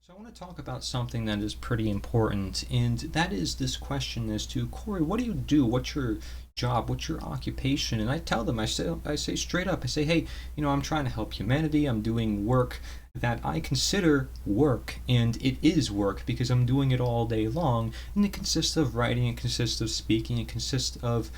So I want to talk about something that is pretty important, and that is this question as to Corey, what do you do? What's your job? What's your occupation? And I tell them, I say straight up, I say, hey, I'm trying to help humanity. I'm doing work that I consider work, and it is work because I'm doing it all day long, and it consists of writing, it consists of speaking, it consists of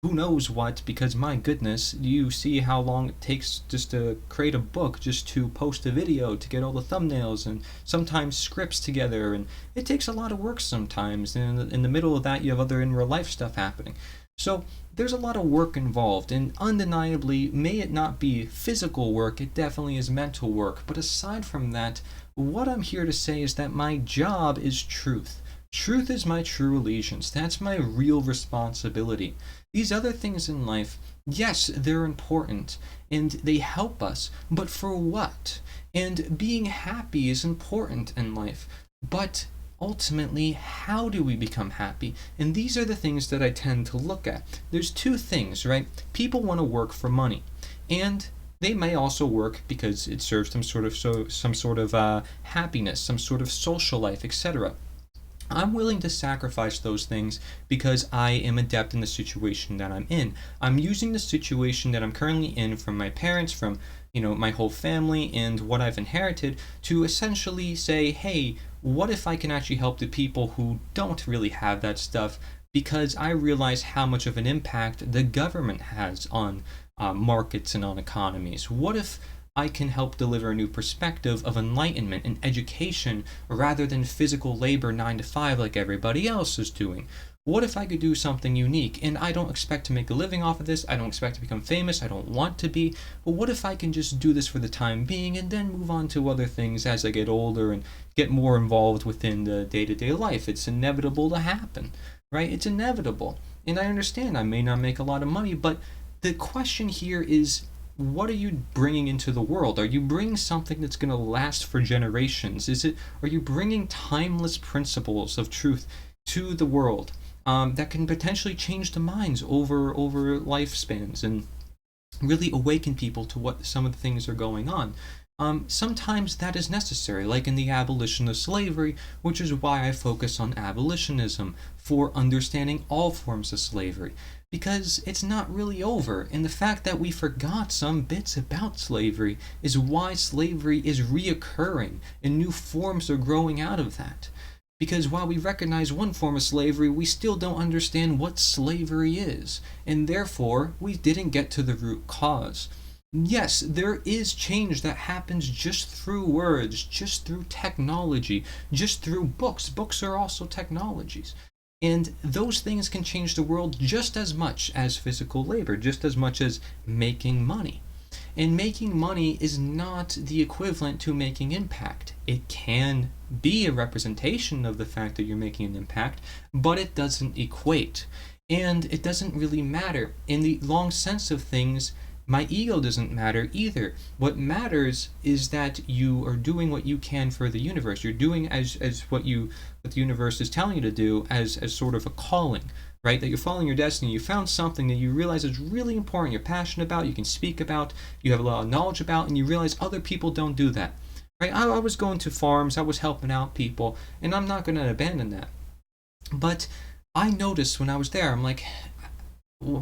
who knows what, because my goodness, you see how long it takes just to create a book, just to post a video, to get all the thumbnails and sometimes scripts together, and it takes a lot of work sometimes, and in the middle of that you have other in real life stuff happening. So there's a lot of work involved, and undeniably, may it not be physical work, it definitely is mental work. But aside from that, what I'm here to say is that my job is truth. Truth is my true allegiance. That's my real responsibility. These other things in life, yes, they're important and they help us, but for what? And being happy is important in life, but ultimately, how do we become happy? And these are the things that I tend to look at. There's two things, right? People want to work for money, and they may also work because it serves some sort of happiness, some sort of social life, etc. I'm willing to sacrifice those things because I am adept in the situation that I'm in. I'm using the situation that I'm currently in from my parents, from my whole family and what I've inherited to essentially say, hey, what if I can actually help the people who don't really have that stuff, because I realize how much of an impact the government has on markets and on economies. What if I can help deliver a new perspective of enlightenment and education rather than physical labor 9 to 5 like everybody else is doing? What if I could do something unique? And I don't expect to make a living off of this. I don't expect to become famous. I don't want to be. But what if I can just do this for the time being and then move on to other things as I get older and get more involved within the day-to-day life? It's inevitable to happen, right? It's inevitable. And I understand I may not make a lot of money, but the question here is, what are you bringing into the world? Are you bringing something that's going to last for generations? Are you bringing timeless principles of truth to the world that can potentially change the minds over lifespans and really awaken people to what some of the things are going on? Sometimes that is necessary, like in the abolition of slavery, which is why I focus on abolitionism for understanding all forms of slavery, because it's not really over, and the fact that we forgot some bits about slavery is why slavery is reoccurring and new forms are growing out of that. Because while we recognize one form of slavery, we still don't understand what slavery is, and therefore we didn't get to the root cause. Yes, there is change that happens just through words, just through technology, just through books. Books are also technologies. And those things can change the world just as much as physical labor, just as much as making money. And making money is not the equivalent to making impact. It can be a representation of the fact that you're making an impact, but it doesn't equate. And it doesn't really matter. In the long sense of things, my ego doesn't matter either. What matters is that you are doing what you can for the universe. You're doing as what the universe is telling you to do as sort of a calling, right? That you're following your destiny. You found something that you realize is really important, you're passionate about, you can speak about, you have a lot of knowledge about, and you realize other people don't do that. Right? I was going to farms, I was helping out people, and I'm not going to abandon that. But I noticed when I was there, I'm like,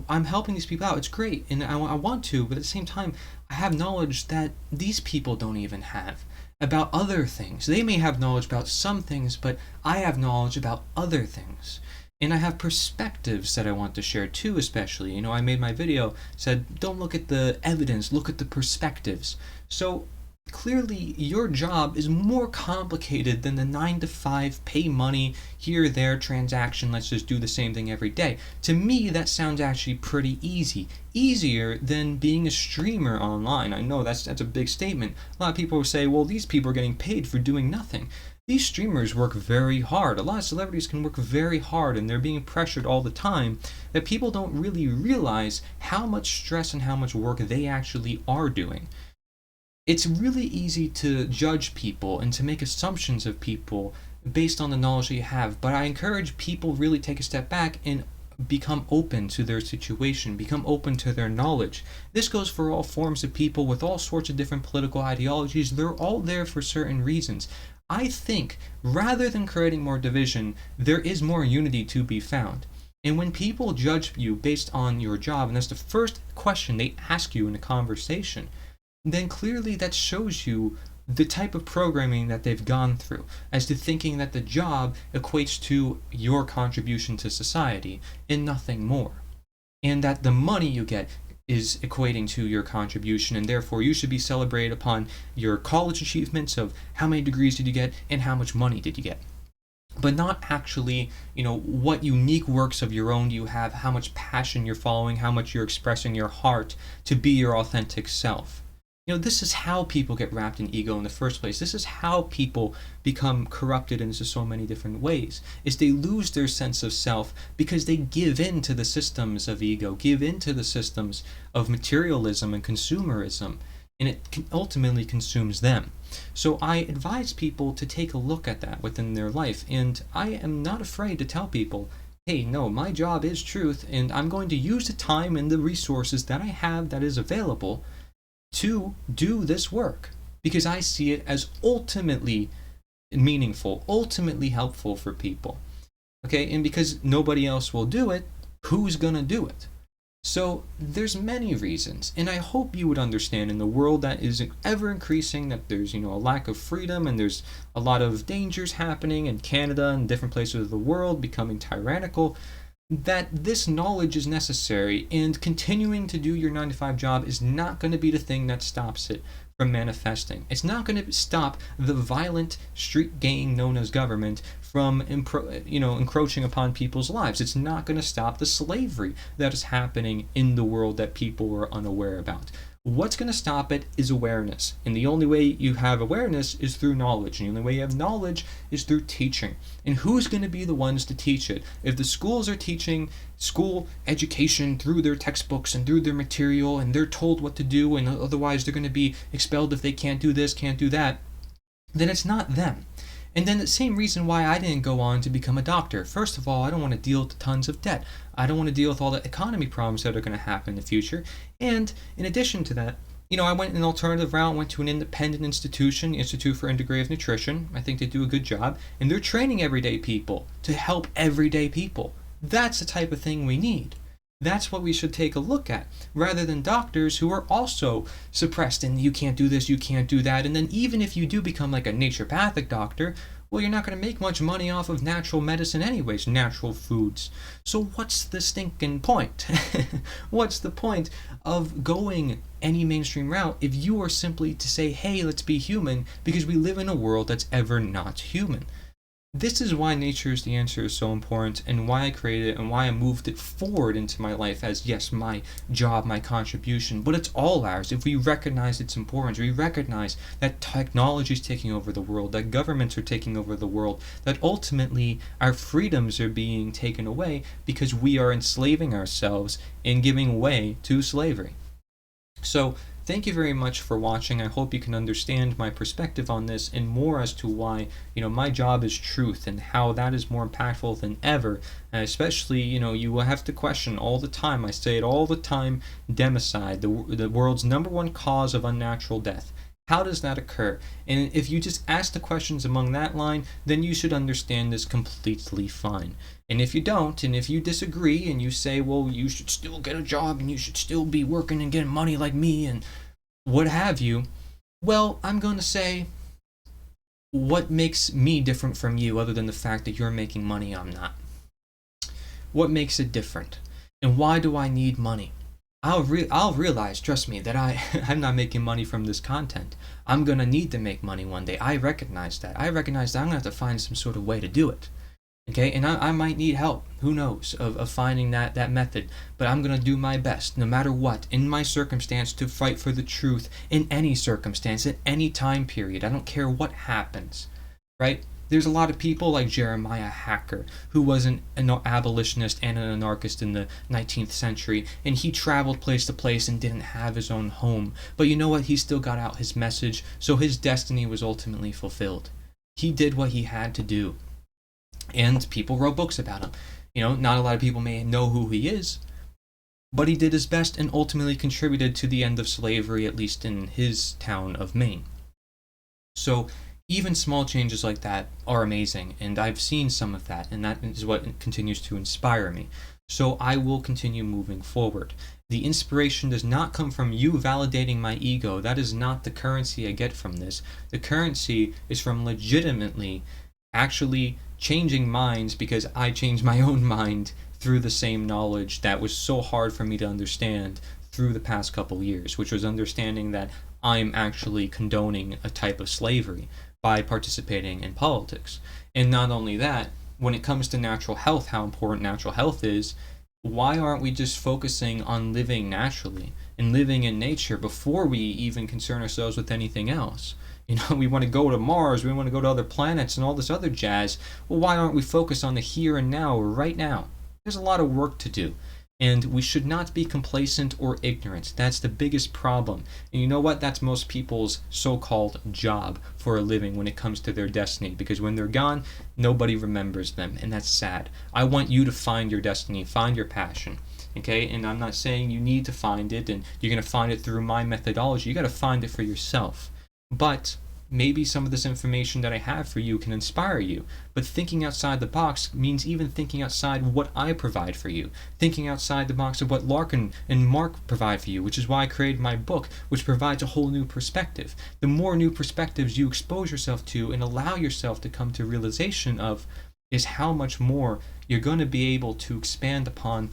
I'm helping these people out. It's great, and I want to, but at the same time, I have knowledge that these people don't even have about other things. They may have knowledge about some things, but I have knowledge about other things. And I have perspectives that I want to share too, especially. I made my video, said, don't look at the evidence, look at the perspectives. So clearly your job is more complicated than the 9 to 5 pay money here there transaction, let's just do the same thing every day. To me, that sounds actually pretty easier than being a streamer online. I know that's a big statement. A lot of people will say, well, these people are getting paid for doing nothing. These streamers work very hard. A lot of celebrities can work very hard, and they're being pressured all the time, that people don't really realize how much stress and how much work they actually are doing. It's really easy to judge people and to make assumptions of people based on the knowledge that you have, but I encourage people really take a step back and become open to their situation, become open to their knowledge. This goes for all forms of people with all sorts of different political ideologies. They're all there for certain reasons. I think rather than creating more division, there is more unity to be found. And when people judge you based on your job, and that's the first question they ask you in a conversation, then clearly that shows you the type of programming that they've gone through, as to thinking that the job equates to your contribution to society and nothing more. And that the money you get is equating to your contribution, and therefore you should be celebrated upon your college achievements of how many degrees did you get and how much money did you get, but not actually, what unique works of your own do you have, how much passion you're following, how much you're expressing your heart to be your authentic self. This is how people get wrapped in ego in the first place. This is how people become corrupted into so many different ways, is they lose their sense of self because they give in to the systems of ego, give in to the systems of materialism and consumerism, and it ultimately consumes them. So I advise people to take a look at that within their life, and I am not afraid to tell people, hey, no, my job is truth, and I'm going to use the time and the resources that I have that is available to do this work, because I see it as ultimately meaningful, ultimately helpful for people. Okay, and because nobody else will do it, who's gonna do it? So there's many reasons, and I hope you would understand, in the world that is ever increasing, that there's a lack of freedom, and there's a lot of dangers happening in Canada and different places of the world becoming tyrannical, that this knowledge is necessary, and continuing to do your 9 to 5 job is not going to be the thing that stops it from manifesting. It's not going to stop the violent street gang known as government from encroaching upon people's lives. It's not going to stop the slavery that is happening in the world that people are unaware about. What's going to stop it is awareness. And the only way you have awareness is through knowledge. And the only way you have knowledge is through teaching. And who's going to be the ones to teach it? If the schools are teaching school education through their textbooks and through their material, and they're told what to do, and otherwise they're going to be expelled if they can't do this, can't do that, then it's not them. And then the same reason why I didn't go on to become a doctor. First of all, I don't want to deal with tons of debt. I don't want to deal with all the economy problems that are going to happen in the future. And in addition to that, I went an alternative route, went to an independent institution, Institute for Integrative Nutrition. I think they do a good job. And they're training everyday people to help everyday people. That's the type of thing we need. That's what we should take a look at, rather than doctors who are also suppressed and you can't do this, you can't do that. And then even if you do become like a naturopathic doctor, well, you're not going to make much money off of natural medicine anyways, natural foods. So what's the stinking point? What's the point of going any mainstream route if you are simply to say, hey, let's be human, because we live in a world that's ever not human? This is why Nature is the Answer is so important, and why I created it, and why I moved it forward into my life as, yes, my job, my contribution, but it's all ours. If we recognize its importance, we recognize that technology is taking over the world, that governments are taking over the world, that ultimately our freedoms are being taken away because we are enslaving ourselves and giving way to slavery. So, thank you very much for watching. I hope you can understand my perspective on this and more as to why, my job is truth and how that is more impactful than ever. And especially, you will have to question all the time. I say it all the time, democide, the world's #1 cause of unnatural death. How does that occur? And if you just ask the questions among that line, then you should understand this completely fine. And if you don't, and if you disagree, and you say, well, you should still get a job, and you should still be working and getting money like me, and what have you, well, I'm going to say, what makes me different from you other than the fact that you're making money, I'm not? What makes it different? And why do I need money? I'll realize, trust me, that I'm not making money from this content. I'm going to need to make money one day. I recognize that. I recognize that I'm going to have to find some sort of way to do it. Okay, and I might need help, who knows, of finding that method. But I'm going to do my best, no matter what, in my circumstance, to fight for the truth in any circumstance, at any time period. I don't care what happens, right? There's a lot of people like Jeremiah Hacker, who was an abolitionist and an anarchist in the 19th century, and he traveled place to place and didn't have his own home. But you know what? He still got out his message, so his destiny was ultimately fulfilled. He did what he had to do. And people wrote books about him. Not a lot of people may know who he is, but he did his best and ultimately contributed to the end of slavery, at least in his town of Maine. So Even small changes like that are amazing, and I've seen some of that, and that is what continues to inspire me. So I will continue moving forward. The inspiration does not come from you validating my ego. That is not the currency I get from this. The currency is from legitimately actually changing minds, because I changed my own mind through the same knowledge that was so hard for me to understand through the past couple years, which was understanding that I'm actually condoning a type of slavery by participating in politics. And not only that, when it comes to natural health, how important natural health is, why aren't we just focusing on living naturally and living in nature before we even concern ourselves with anything else? We want to go to Mars, we want to go to other planets and all this other jazz. Well, why aren't we focused on the here and now, right now? There's a lot of work to do. And we should not be complacent or ignorant. That's the biggest problem. And you know what? That's most people's so-called job for a living when it comes to their destiny. Because when they're gone, nobody remembers them. And that's sad. I want you to find your destiny, find your passion. Okay? And I'm not saying you need to find it and you're going to find it through my methodology. You got to find it for yourself. But maybe some of this information that I have for you can inspire you. But thinking outside the box means even thinking outside what I provide for you. Thinking outside the box of what Larkin and Mark provide for you, which is why I created my book, which provides a whole new perspective. The more new perspectives you expose yourself to and allow yourself to come to realization of, is how much more you're going to be able to expand upon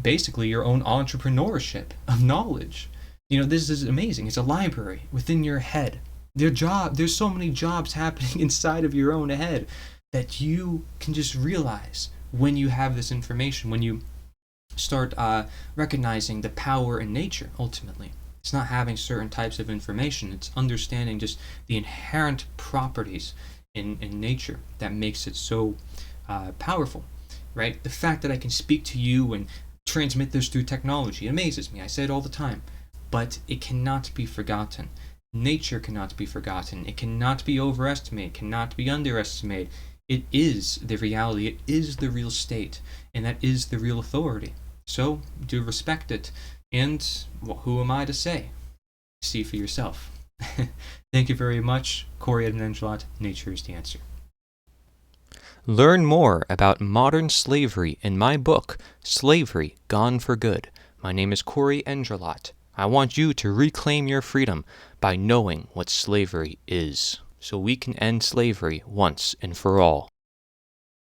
basically your own entrepreneurship of knowledge. This is amazing. It's a library within your head. There's so many jobs happening inside of your own head that you can just realize when you have this information, when you start recognizing the power in nature. Ultimately, it's not having certain types of information, it's understanding just the inherent properties in nature that makes it so powerful, right? The fact that I can speak to you and transmit this through technology, it amazes me. I say it all the time, but it cannot be forgotten. Nature cannot be forgotten. It cannot be overestimated. It cannot be underestimated. It is the reality. It is the real state. And that is the real authority. So do respect it. And who am I to say? See for yourself. Thank you very much. Corey Edmond, Nature is the Answer. Learn more about modern slavery in my book, Slavery Gone for Good. My name is Corey Endrelot. I want you to reclaim your freedom by knowing what slavery is, so we can end slavery once and for all.